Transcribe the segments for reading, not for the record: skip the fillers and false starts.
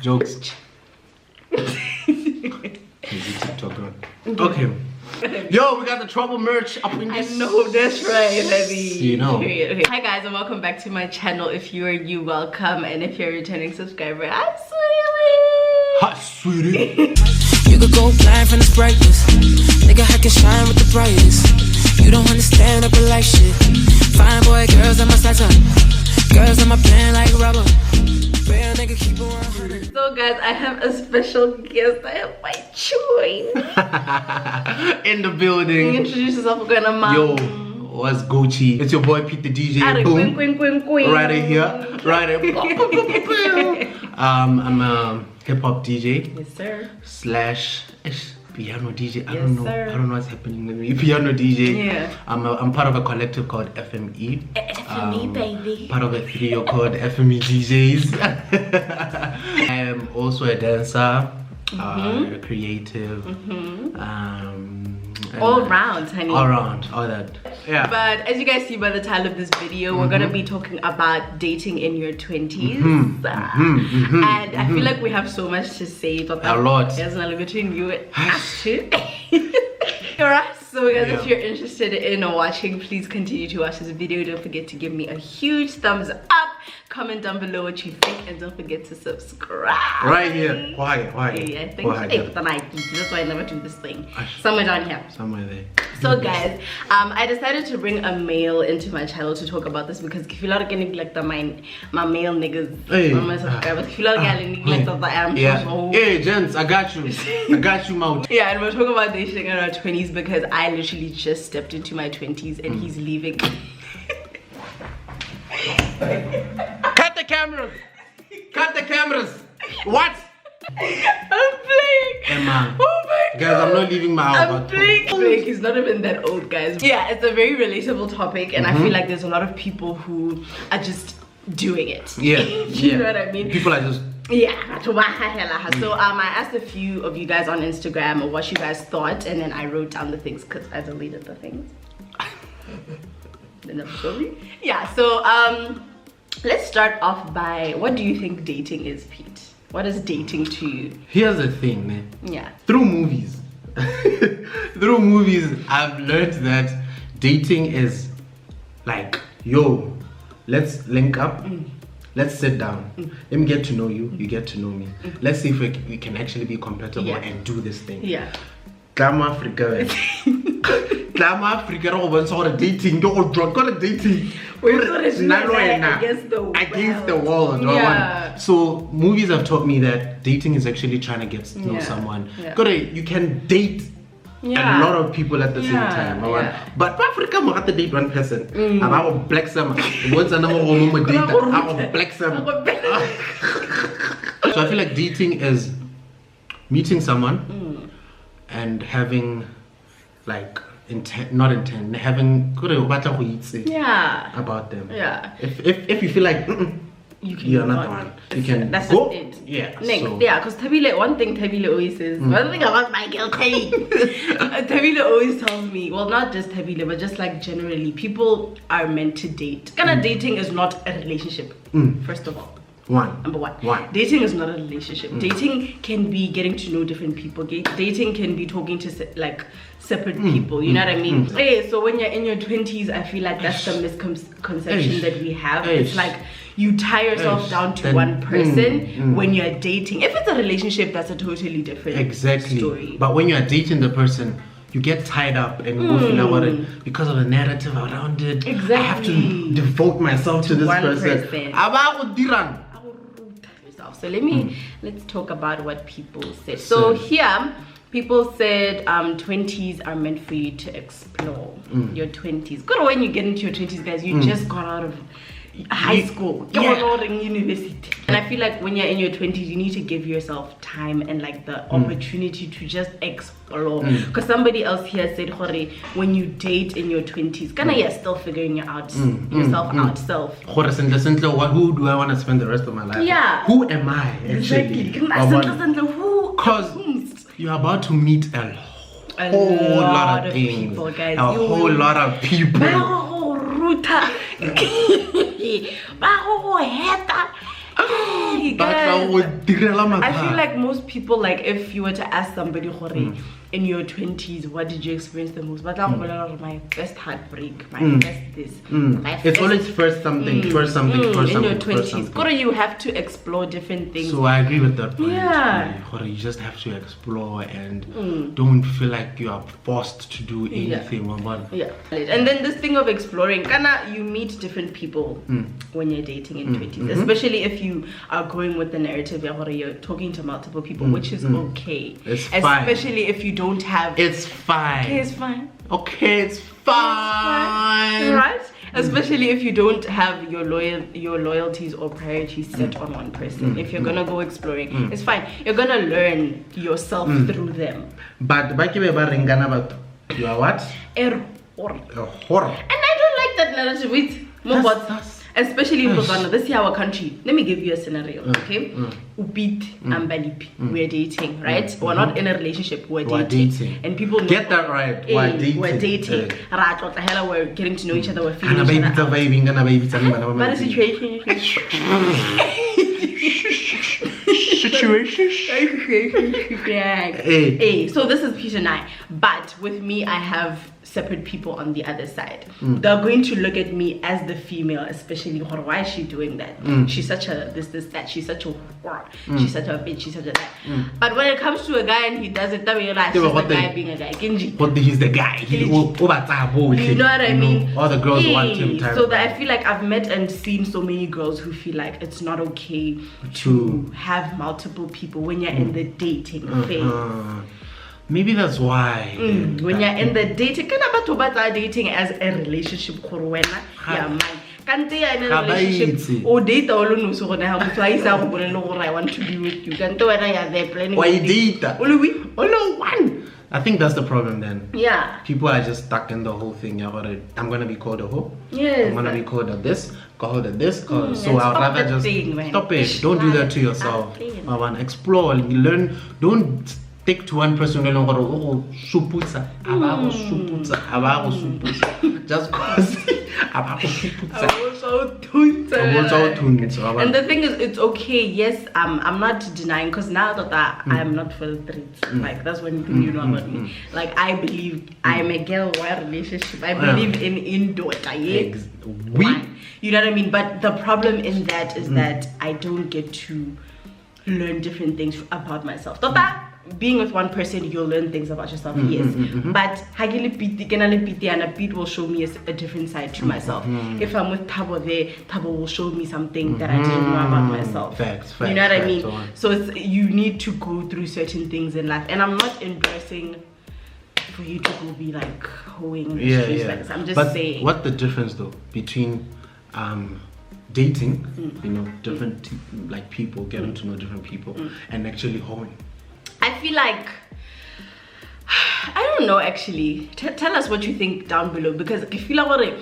Jokes. TikToker. Okay. Yo, we got the trouble merch up in this. I know that's right, baby. You know. Okay. Hi guys, and welcome back to my channel. If you are new, welcome, and if you're a returning subscriber, I'm sweetie. Hot sweetie. You could go blind from the brightness. Nigga, I can shine with the brightest. You don't understand up like shit. Fine boy, girls on my side time. Girls on my plan like rubber. Real nigga, keep it 100. So guys, I have a special guest. I have my choice. In the building. Introduce yourself, we're gonna mom. Yo, what's Gucci? It's your boy Piet the DJ. Boom. Right here. Right here. I'm a hip hop DJ. Yes, sir. / piano DJ. I Yes, don't know. sir. I don't know what's happening with me. Piano DJ. Yeah. I'm part of a collective called FME. FME, baby. Part of a trio called FME DJs. I am also a dancer, creative, All round, honey. all around, all that. Yeah. But as you guys see by the title of this video, we're gonna be talking about dating in your 20s. And I feel like we have so much to say, but A lot. there's another between you and us too. Alright, so guys, if you're interested in watching, please continue to watch this video. Don't forget to give me a huge thumbs up, comment down below what you think, and don't forget to subscribe. Right here. Why? Yeah, I think that's why I never do this thing. Somewhere down here. Somewhere there. So guys, I decided to bring a male into my channel to talk about this because if you like my male niggas, Hey. my subscribers, if you like Yeah. Hey, gents, I got you. I got you, mount. yeah, and we're talking about dating in our 20s because I literally just stepped into my 20s and he's leaving. Cut the cameras. Cut the cameras. What? I'm playing. Emma. Oh my god. Guys, I'm not leaving my house. I'm playing. He's not even that old, guys. Yeah, it's a very relatable topic, and I feel like there's a lot of people who are just doing it. Yeah. You know what I mean? People are just. Yeah. So I asked a few of you guys on Instagram what you guys thought, and then I wrote down the things because I deleted the things. Yeah. So let's start off by, what do you think dating is, Pete? What is dating to you? Here's the thing, man. Yeah. Through movies. Through movies, I've learned that dating is like, yo, let's link up. Let's sit down. Let me get to know you. You get to know me. Let's see if we can actually be compatible and do this thing. Yeah. Clama Africa. Clama Africa. Dating. Dating. Against the world. Yeah. So movies have taught me that dating is actually trying to get to know someone. Yeah. You can date a lot of people at the same time. But Africa will have to date one person. I will black some. Once another woman date, I will black some. So I feel like dating is meeting someone and having like having about them. Yeah. If you feel like you're not the one, you can that's go. it. Yeah. Next, So, because one thing Tabile always says, one thing about my girl Tabile always tells me, well, not just Tabile, but just like generally, people are meant to date. Dating is not a relationship, first of all. Number one. Dating is not a relationship. Dating can be getting to know different people. Dating can be talking to like separate people. You know what I mean? Hey, so when you're in your 20s, I feel like that's the misconception that we have. It's like you tie yourself down to one person when you're dating. If it's a relationship, that's a totally different story. But when you're dating the person, you get tied up and you feel about it because of the narrative around it. Exactly. I have to devote myself to this one person. So let's talk about what people said. So here, people said 20s are meant for you to explore. Your 20s. Good, when you get into your 20s, guys, you just got out of high school, university. And I feel like when you're in your 20s, you need to give yourself time and like the opportunity to just explore. Because somebody else here said, when you date in your 20s, you're still figuring yourself out. Who do I want to spend the rest of my life? Yeah. Who am I actually? Because you're about to meet a whole lot of things. People, guys. A whole lot of people. I feel like most people, like if you were to ask somebody in your 20s, what did you experience the most? But my first heartbreak, my first this. It's always first something, first something. In your 20s, you have to explore different things. So I agree with that point. Yeah. You just have to explore and don't feel like you are forced to do anything. Yeah. And then this thing of exploring, you meet different people when you're dating in 20s, especially if you are going with the narrative where you're talking to multiple people, which is okay. It's fine. Especially if you don't have. It's fine. Okay, it's fine. Okay, it's fine. Right? Especially if you don't have your loyalties or priorities set on one person. If you're gonna go exploring, it's fine. You're gonna learn yourself through them. But you are what? A horror. And I don't like that narrative with especially in Botswana. This is our country. Let me give you a scenario, okay? Piet and I, we're dating, right? We're not in a relationship, we're dating. And people know get that right. We're dating. Right, what the hell, we're getting to know each other, we're feeling each other. But a situation. So this is Piet and I, but with me I have separate people on the other side. They're going to look at me as the female, especially why is she doing that? She's such a this that, she's such a she's such a bitch, she's such a that. But when it comes to a guy and he does it, then we realize he's the guy being a guy. But he's the guy. You know what I mean? All the girls want him. So that I feel like I've met and seen so many girls who feel like it's not okay to have multiple people when you're in the dating phase. Maybe that's why. When you're in the dating, dating as a relationship. Yeah, man. Can't they in a relationship or date all no so I want to be with you. Can't do they're planning. Why date? Only one. I think that's the problem then. Yeah. People are just stuck in the whole thing. I'm gonna be called a hoe. Yes. I'm gonna be called a this, called a this, called so I'd rather just stop it. Don't do that to yourself. Explore, learn, don't stick to one person just cause and the thing is, it's okay. Yes, I'm not denying, because now that I'm not for the streets, like that's when you know about me. Like I believe I'm a girl-wife relationship. I believe in indoor. You know what I mean? But the problem in that is that I don't get to learn different things about myself. Being with one person, you'll learn things about yourself, yes. But Piet will show me a different side to myself. If I'm with Thabo there, Thabo will show me something that I didn't know about myself. Facts, you know what I mean? So you need to go through certain things in life. And I'm not endorsing for you to go be like hoeing in the streets like this. I'm just saying. What's the difference though between dating, you know, different like people, getting to know different people, and actually hoeing? I feel like, I don't know actually. Tell us what you think down below, because I feel like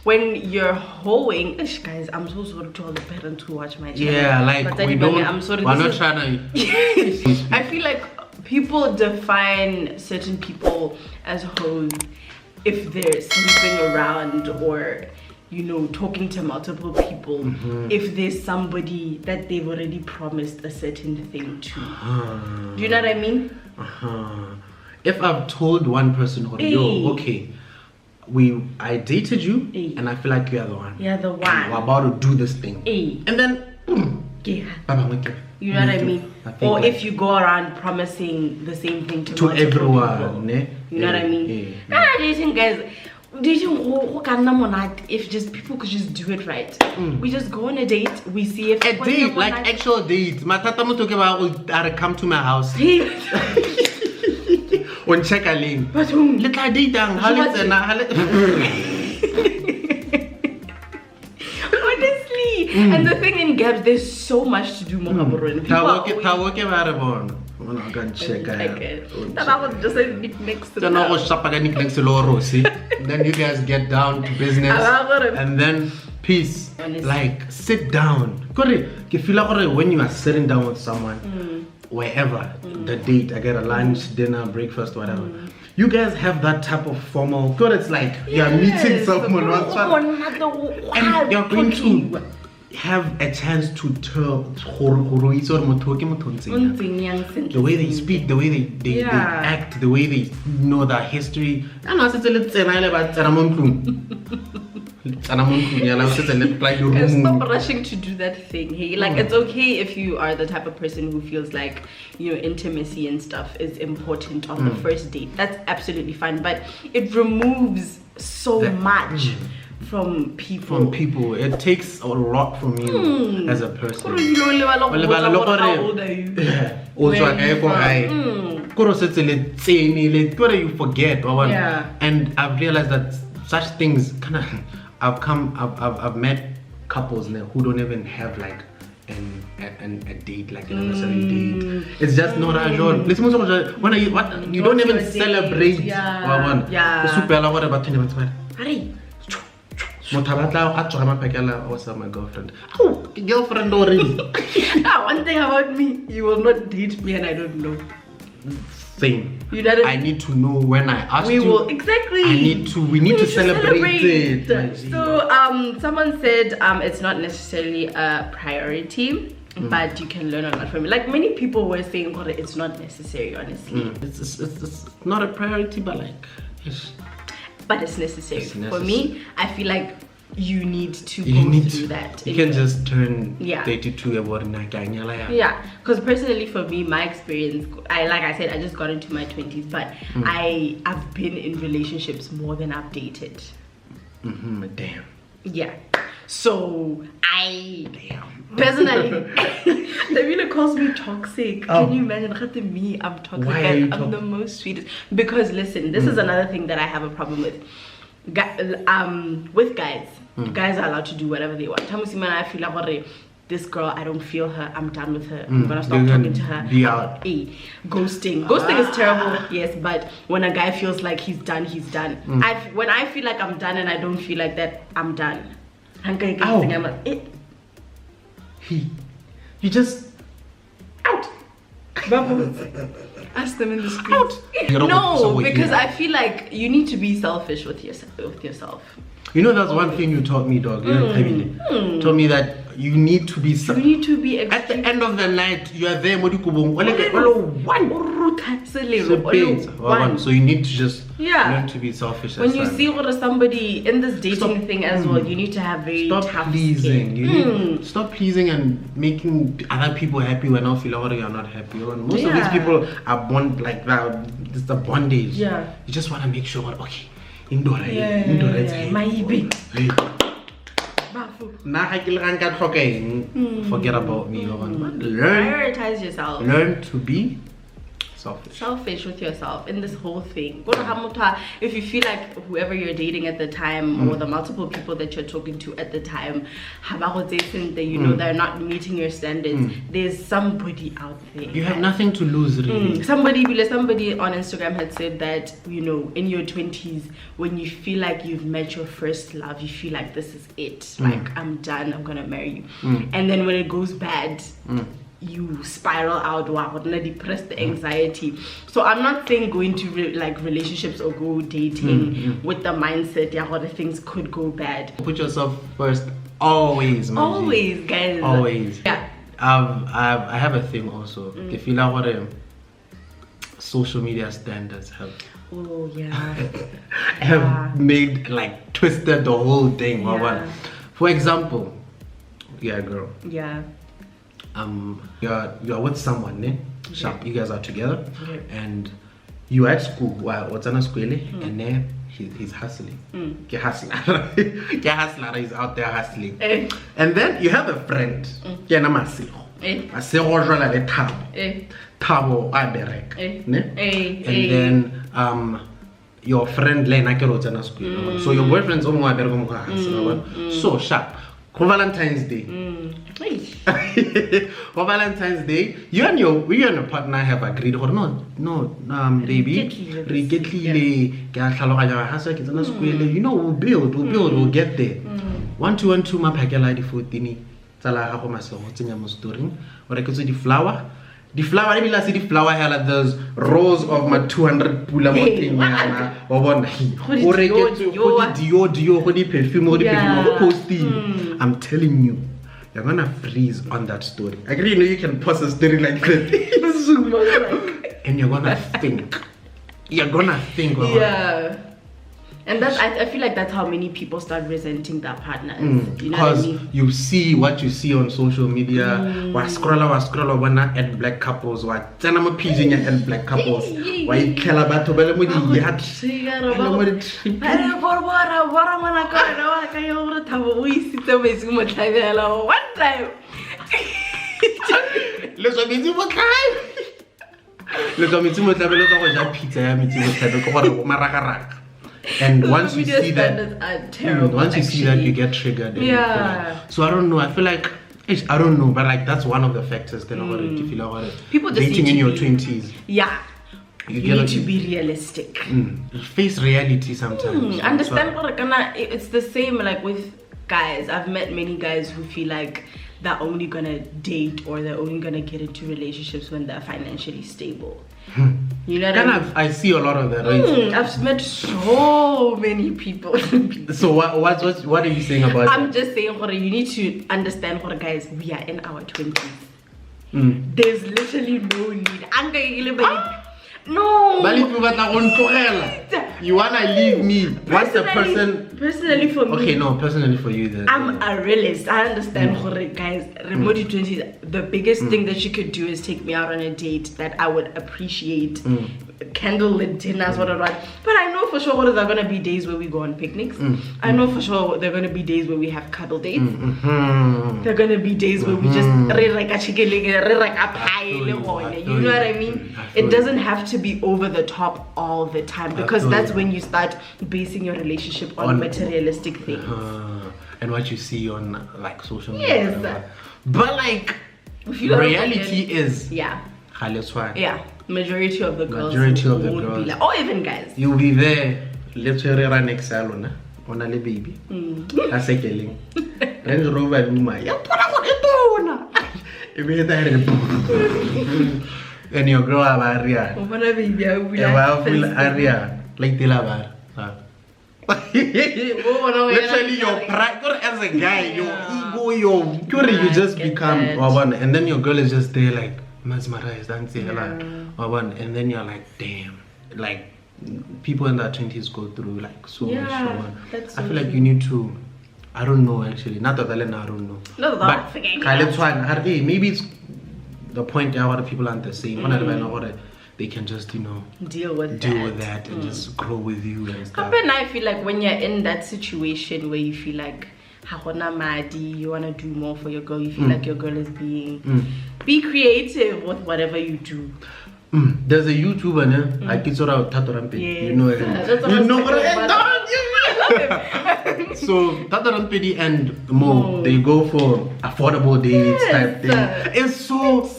when you're hoeing, guys, I'm so sorry to all the parents who watch my channel. Yeah, like but we're not trying to. I feel like people define certain people as hoes if they're sleeping around or, you know, talking to multiple people, if there's somebody that they've already promised a certain thing to. Do you know what I mean? If I've told one person, yo, okay, I dated you, and I feel like you're the one. You're the one. We're about to do this thing. And then, you know what I mean? Or like, if you go around promising the same thing to everyone, you know what I mean? Dating, guys. If just people could just do it right. We just go on a date, we see if a date, like actual date. Matata mo talking about come to my house. On check a link. But little date honestly, and the thing in Gabs, there's so much to do. I'm not gonna check that was just a bit mixed up. Then you guys get down to business and then peace. Honestly. Like sit down. When you are sitting down with someone, wherever the date, I get a lunch, dinner, breakfast, whatever. You guys have that type of formal. It's like you're meeting someone and you're going to have a chance to tell the way they speak, the way they act, the way they know their history. Stop rushing to do that thing. Hey, like it's okay if you are the type of person who feels like, you know, intimacy and stuff is important on the first date. That's absolutely fine, but it removes so much from people. It takes a lot from you as a person. How old are you? You forget. And I've realized that such things I've met couples now who don't even have like a date, like an anniversary date. It's just not a job. You don't even celebrate. What about 20 months? What's up, my girlfriend? Oh, girlfriend already. One thing about me, you will not date me and I don't know. Same. I need to know when I ask you. Exactly. We need to celebrate it. So someone said it's not necessarily a priority, but you can learn a lot from it. Like many people were saying, God, it's not necessary, honestly. It's not a priority, but like it's necessary. For me, I feel like you need to go through that. You can just turn 32 about because personally for me, my experience, I said, I just got into my 20s, but I've been in relationships more than I've dated. Damn. Yeah. So personally, Davina calls me toxic. Can you imagine? Me, I'm toxic. And I'm the most sweetest. Because listen, this is another thing that I have a problem with. With guys. Guys are allowed to do whatever they want. I feel like this girl, I don't feel her, I'm done with her, I'm gonna stop talking to her. Be out. Ghosting is terrible, yes, but when a guy feels like he's done, he's done. When I feel like I'm done and I don't feel like that, I'm done. You just out. Ask them in the street. No, because I feel like you need to be selfish with yourself. You know, that's one thing you taught me, dog. Told me that you need to be at the end of the night. You are there, so you need to just learn to be selfish. When you see somebody in this dating thing as well, you need to have very tough pleasing. You need stop pleasing and making other people happy when I feel like you're not happy. Most of these people are bond like that. It's the bondage. You just want to make sure, okay, Indora. Forget about me. Prioritize yourself. Learn to be selfish with yourself in this whole thing. If you feel like whoever you're dating at the time or the multiple people that you're talking to at the time you know they're not meeting your standards, there's somebody out there. You have nothing to lose, really. Somebody on Instagram had said that, you know, in your 20s, when you feel like you've met your first love, you feel like this is it, like I'm done, I'm gonna marry you, and then when it goes bad, you spiral out, depressed, the anxiety. So I'm not saying go into relationships or go dating with the mindset things could go bad. Put yourself first, always, guys. Always. I have a thing also. If you know what social media standards have made, like, twisted the whole thing. For example, girl. You're with someone, sharp. You guys are together, and you at school. What's on a school, and then he's hustling. He's out there hustling. And then you have a friend. And then your friend school. So your boyfriend's so sharp. For Valentine's Day. For Valentine's Day, you and your partner have agreed, or no, baby, you know, we'll build, we'll get there. 1 2 1 2 mapakela di 14 tsala ga go masego tsenya mo storing o reketse di flower the flower hela those rows of my 200 pula mo tenyana o bona o reketse go di perfume go posting. I'm telling you, you're gonna freeze on that story. I agree, you know, you can pause a story like that. And you're gonna think. You're gonna think. Yeah. And that's, I feel like that's how many people start resenting their partners. You know what I mean? You see what you see on social media. Scroll when I add black couples. What? Then I'm appeasing and black couples. Why you care about to be with the yacht? One time. Let's meet you time. Let's meet you pizza. And once you see that, once you see that, you get triggered. Yeah. So I don't know. I feel like I don't know, but like that's one of the factors that you feel about it. People just dating in your 20s. Yeah. You need to be realistic. Face reality sometimes. Understand what it's the same like with guys. I've met many guys who feel like they're only gonna date or they're only gonna get into relationships when they're financially stable. You know what I mean? I see a lot of that, right? I've met so many people. So what are you saying about I'm that? just saying, you need to understand, guys, we are in our 20s. There's literally no need. No. You wanna leave me? What's the person? Personally for me. Okay, no, personally for you then. I'm a realist. I understand, guys. Remote 20s. The biggest thing that you could do is take me out on a date that I would appreciate. Candlelit dinners, whatever. But I know for sure there are gonna be days where we go on picnics. I know for sure there are gonna be days where we have cuddle dates. There are gonna be days where we just you know what I mean? It doesn't have to be over the top all the time, because that's when you start basing your relationship on materialistic things. And what you see on like social media. Yes. But like reality is majority of the girls won't be like, or even guys. You'll be there. Let's run next salon. On a baby. That's a killing. Range Rover Luma. And your girl Avaria. Aria. Like the lavar. Literally your pride as a guy, your ego, you just become and then your girl is just there like mesmerized and and then you're like, damn, like people in their 20s go through like so much. I feel like you need to, I don't know actually, not that I don't know. But maybe it's the point where people aren't the same. They can just, deal with that and just grow with you and stuff. And I feel like when you're in that situation where you feel like you want to do more for your girl, you feel like your girl is being be creative with whatever you do. There's a YouTuber, I think you know it. So Tatorampedi and Mo, they go for affordable dates type thing. It's so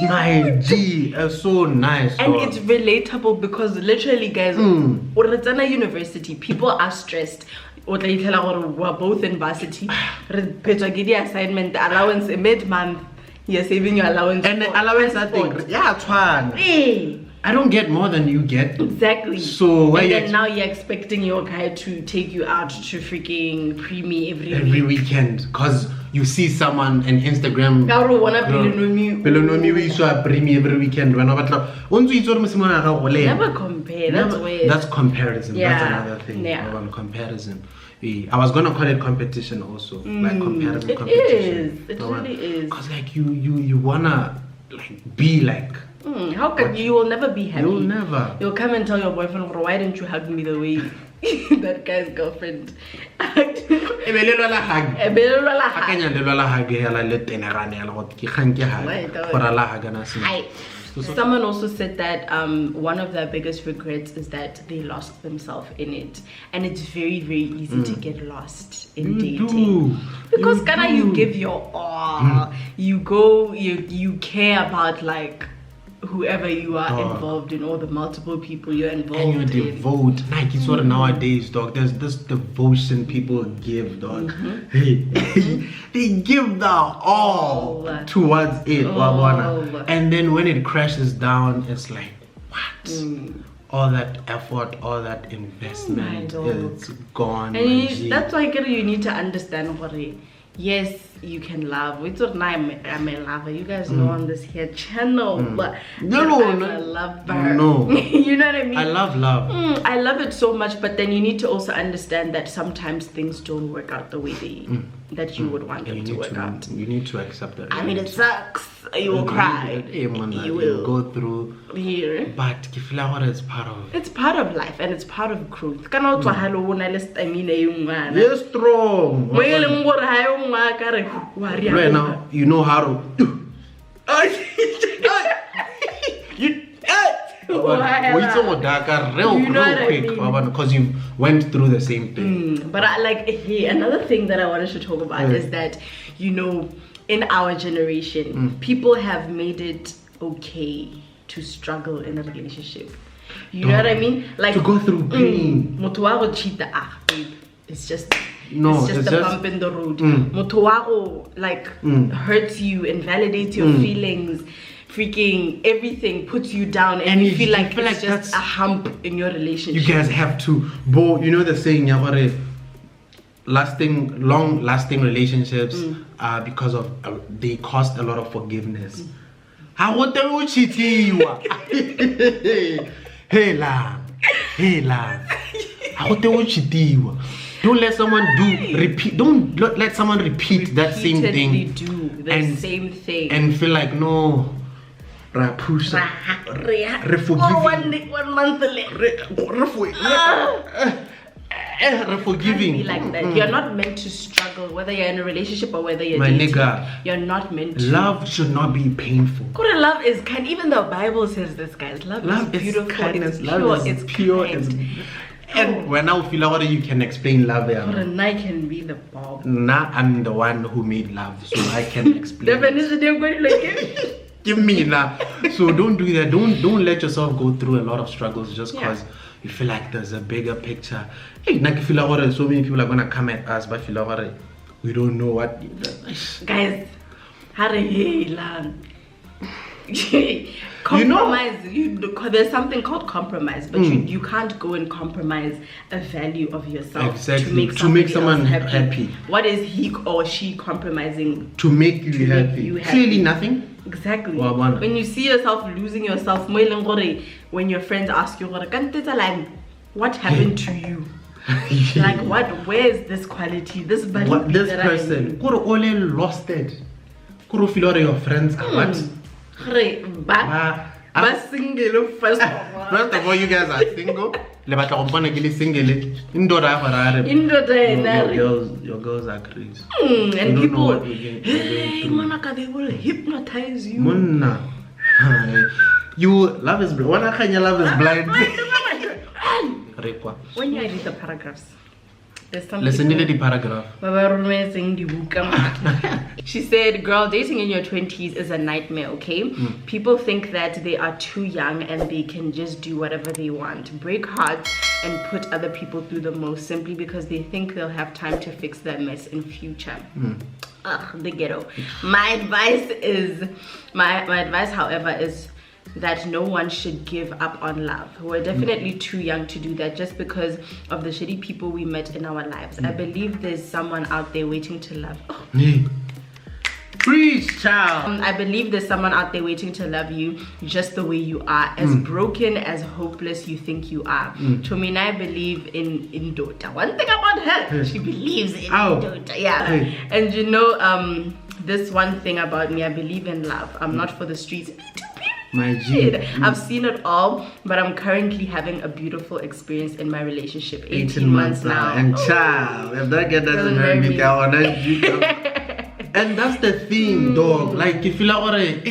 my G, it's so nice. And it's relatable because literally, guys, at university, people are stressed. We're both in varsity. Assignment allowance mid-month. You're saving your allowance. And the allowance, I think, I don't get more than you get. Exactly. So and then now you're expecting your guy to take you out to freaking pre-me every weekend. Cause you see someone on Instagram. Pre-me every weekend. Never compare. That's weird. That's comparison. Yeah. That's another thing. Yeah. Comparison. I was gonna call it competition also, like comparison competition. It really is. Cause like you wanna like be like. How can you will never be happy? You'll never. You'll come and tell your boyfriend, why didn't you hug me the way that guy's girlfriend? Someone also said that one of their biggest regrets is that they lost themselves in it, and it's very, very easy to get lost in dating because you give your all, you go, you care about like whoever you are involved in, or the multiple people you're involved in. And you devote, like it's sort of nowadays, dog. There's this devotion people give, dog. They give the all towards it, and then when it crashes down, it's like, what? All that effort, all that investment, it's gone. And that's why you need to understand, yes, you can love. We thought I'm a lover. You guys know on this here channel. But No, I'm a lover. No. You know what I mean? I love love. I love it so much, but then you need to also understand that sometimes things don't work out the way that you would want them to work out. You need to accept that. I mean, it sucks. You will cry. You will will go through. Here. But it's part of it. It's part of life and it's part of growth. You're strong. Right now, you know how to do. Because you went through the same thing. But another thing that I wanted to talk about is that, you know, in our generation, people have made it okay to struggle in a relationship. You know what I mean? Like to go through pain. It's just No, it's just a bump in the road. Motowago hurts you, invalidates your feelings, freaking everything, puts you down, and you feel like it's just a hump in your relationship. You guys have to, you know the saying, long-lasting relationships because of they cost a lot of forgiveness. Hey love. Don't let someone repeat. Don't let someone repeat that same thing. Do the same thing and feel like no. Rapusha. One month forgiving. Be like that. You're not meant to struggle, whether you're in a relationship or whether you're My dating. nigga, you're not meant to. Love should not be painful. Love is kind. Even the Bible says this, guys. Love is beautiful. Kindness. It's love pure. is It's pure. kind. And when I feel like you can explain love, I can be the bomb. Nah, I'm the one who made love, so I can explain. Definition they're going to Give me now. So don't do that. Don't let yourself go through a lot of struggles just because you feel like there's a bigger picture. Hey, like feel like so many people are gonna come at us, but feel like we don't know what. Guys, compromise. There's something called compromise, but you can't go and compromise a value of yourself to make someone happy. What is he or she compromising to make you happy? Clearly nothing. Exactly. When you see yourself losing yourself, when your friends ask you, what happened to you? Like where is this quality, this value? This person could only lost it. Could feel your friends are what? But single first of all. First of all, you guys are single. Your girls are crazy. And people, Monica, they will hypnotize you. Love is blind. Love is blind. When you read the paragraphs, there's something. Listen to the paragraph. She said, girl, dating in your 20s is a nightmare, okay? People think that they are too young and they can just do whatever they want. Break hearts and put other people through the most simply because they think they'll have time to fix their mess in future. The ghetto. My advice, however, is that no one should give up on love. We're definitely too young to do that just because of the shitty people we met in our lives. I believe there's someone out there waiting to love. Preach, child. I believe there's someone out there waiting to love you just the way you are, as broken, as hopeless you think you are. Tomina, I believe in Dota. One thing about her, she believes in Dota. Yeah. And you know, this one thing about me, I believe in love. I'm not for the streets. My G. I've seen it all, but I'm currently having a beautiful experience in my relationship. 18 months now. And child, if that guy doesn't marry me, and that's the thing, dog. Like, if you like,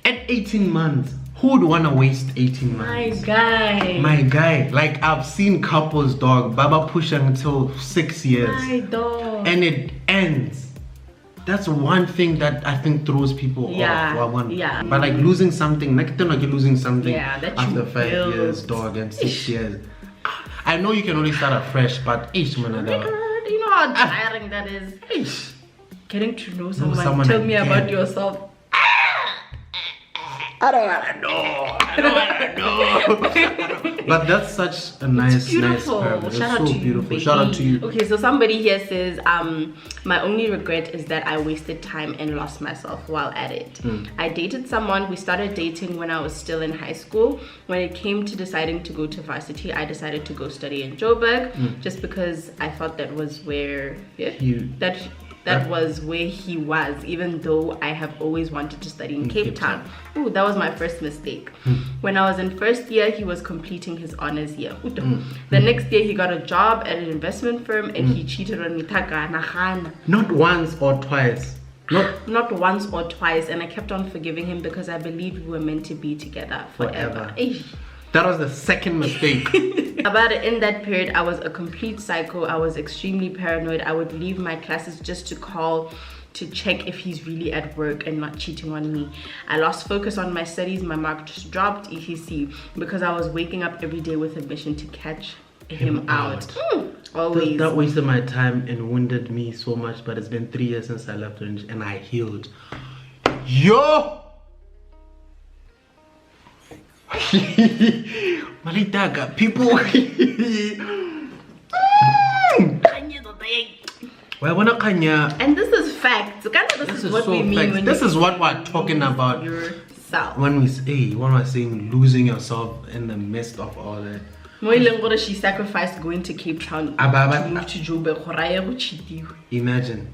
at 18 months, who would want to waste 18 months? My guy. Like, I've seen couples, dog, Baba push until 6 years. My dog. And it ends. That's one thing that I think throws people off. Yeah. But like losing something, like you're losing something after 5 built. years, dog, and 6 years. I know you can only start afresh, but you know how tiring that is. Getting to know someone. Tell me about yourself. I don't wanna know. But that's such a nice, beautiful. nice parable. Shout out so to beautiful. you, Shout out baby. to you. Okay, so somebody here says, my only regret is that I wasted time and lost myself while at it. I dated someone. We started dating when I was still in high school. When it came to deciding to go to varsity, I decided to go study in Joburg just because I thought that was where that was where he was, even though I have always wanted to study in Cape Town. Ooh, that was my first mistake. When I was in first year, he was completing his honors year. The next year, he got a job at an investment firm and he cheated on me. Not once or twice. Not once or twice, and I kept on forgiving him because I believed we were meant to be together forever. That was the second mistake. About it, in that period, I was a complete psycho. I was extremely paranoid. I would leave my classes just to call to check if he's really at work and not cheating on me. I lost focus on my studies. My mark just dropped, etc. because I was waking up every day with a mission to catch him out. Always. That wasted my time and wounded me so much, but it's been 3 years since I left and I healed. Yo! Malitaga, people. And this is facts. This is what we mean facts. when this is what we're talking about yourself. when we're saying losing yourself in the midst of all that. She sacrificed going to Cape Town to move to Joburg. Imagine.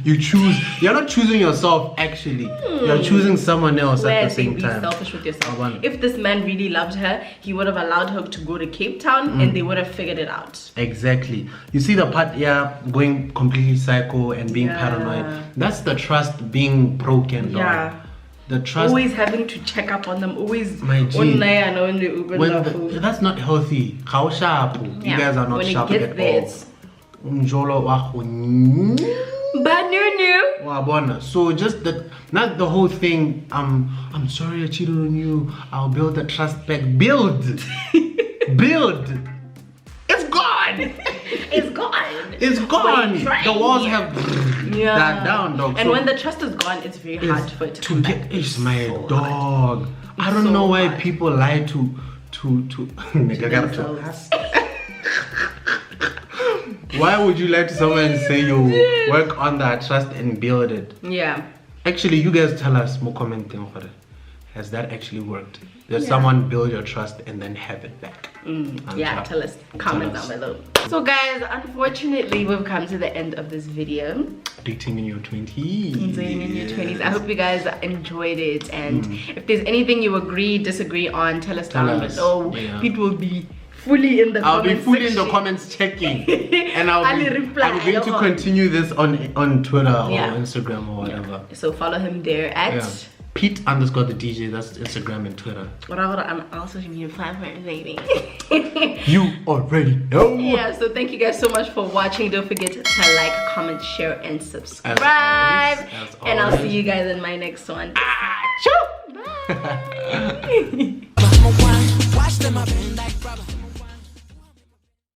You're not choosing yourself actually. You're choosing someone else at the same time. Be selfish with yourself. If this man really loved her, he would have allowed her to go to Cape Town and they would have figured it out. Exactly. You see the part, going completely psycho and being paranoid. That's the trust being broken. Yeah. The trust. Always having to check up on them. Always. My G. That's not healthy. How sharp. You guys are not when sharp it gets at there, all. So just not the whole thing. I'm sorry I cheated on you. I'll build the trust back. Build. It's gone. It's gone. It's gone. The walls have that down, dog. And when the trust is gone, it's very hard for it to come back. It's my dog. I don't know why people lie to themselves. Why would you lie to someone and say you work on that trust and build it? Yeah. Actually, you guys tell us more commenting for it. Has that actually worked? Did someone build your trust and then have it back? Tell us. Comment down below. So guys, unfortunately, we've come to the end of this video. Dating in your 20s. Dating in your 20s. I hope you guys enjoyed it. And if there's anything you agree, disagree on, tell us down below. Yeah. It will be fully in the comments. I'll be fully in the comments checking. And I'm going to continue this on Twitter or Instagram or whatever. So follow him there at Piet _ the DJ. That's Instagram and Twitter. I'm also on your platform, baby. You already know. Yeah, so thank you guys so much for watching. Don't forget to like, comment, share, and subscribe. As always. And I'll see you guys in my next one. Bye. Watch them up in like rubber.